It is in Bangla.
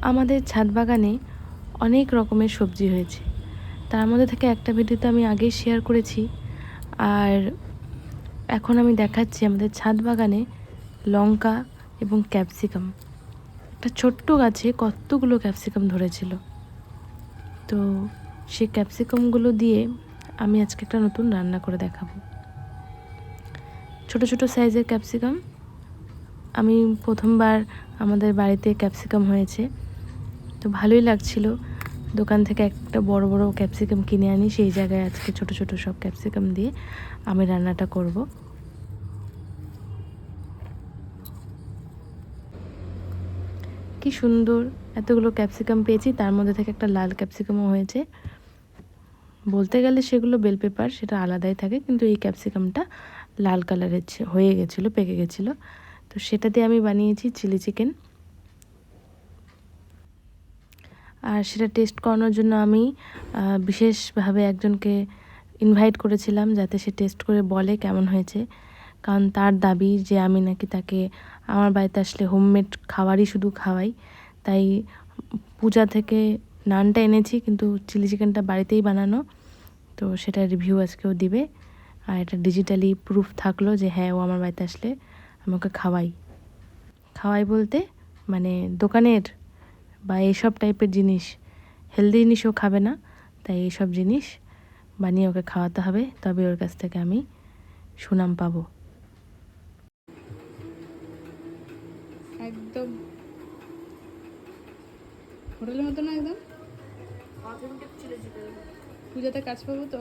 আমাদের ছাদ বাগানে অনেক রকমের সবজি হয়েছে। তার মধ্যে থেকে একটা ভিডিওতে আমি আগেই শেয়ার করেছি, আর এখন আমি দেখাচ্ছি আমাদের ছাদ বাগানে লঙ্কা এবং ক্যাপসিকাম। একটা ছোট্ট গাছে কতগুলো ক্যাপসিকাম ধরেছিল। তো সেই ক্যাপসিকামগুলো দিয়ে আমি আজকে একটা নতুন রান্না করে দেখাবো। ছোট ছোট সাইজের ক্যাপসিকাম। আমি প্রথমবার আমাদের বাড়িতে ক্যাপসিকাম হয়েছে, তো ভালোই লাগছিল। দোকান থেকে একটা বড় বড় ক্যাপসিকাম কিনে আনি, সেই জায়গায় আজকে ছোট ছোট সব ক্যাপসিকাম দিয়ে আমি রান্নাটা করব। কি সুন্দর এতগুলো ক্যাপসিকাম পেয়েছি, তার মধ্যে থেকে একটা লাল ক্যাপসিকামও হয়েছে। বলতে গেলে সেগুলো বেল পেপার, সেটা আলাদাই থাকে, কিন্তু এই ক্যাপসিকামটা লাল কালারের হয়ে গেছিলো, পেকে গেছিলো। তো সেটা দিয়ে আমি বানিয়েছি চিলি চিকেন। আর সেটা টেস্ট করানোর জন্য আমি বিশেষভাবে একজনকে ইনভাইট করেছিলাম, যাতে সে টেস্ট করে বলে কেমন হয়েছে। কারণ তার দাবি যে আমি নাকি তাকে আমার বাড়িতে আসলে হোমমেড খাবারই শুধু খাওয়াই। তাই পূজা থেকে নানটা এনেছি, কিন্তু চিলি চিকেনটা বাড়িতেই বানানো। তো সেটা রিভিউ আজকেও দিবে, আর এটা ডিজিটালি প্রুফ থাকলো যে হ্যাঁ, ও আমার বাড়িতে আসলে আমাকে খাওয়াই বলতে মানে দোকানের বা এইসব টাইপের জিনিস, হেলদি জিনিসও খাবে না। তাই এইসব জিনিস বানিয়ে ওকে খাওয়াতে হবে, তবে ওর কাছ থেকে আমি সুনাম পাবো। একদম হোটেলের মতো না, একদম পূজাতে কাজ পাবো তো।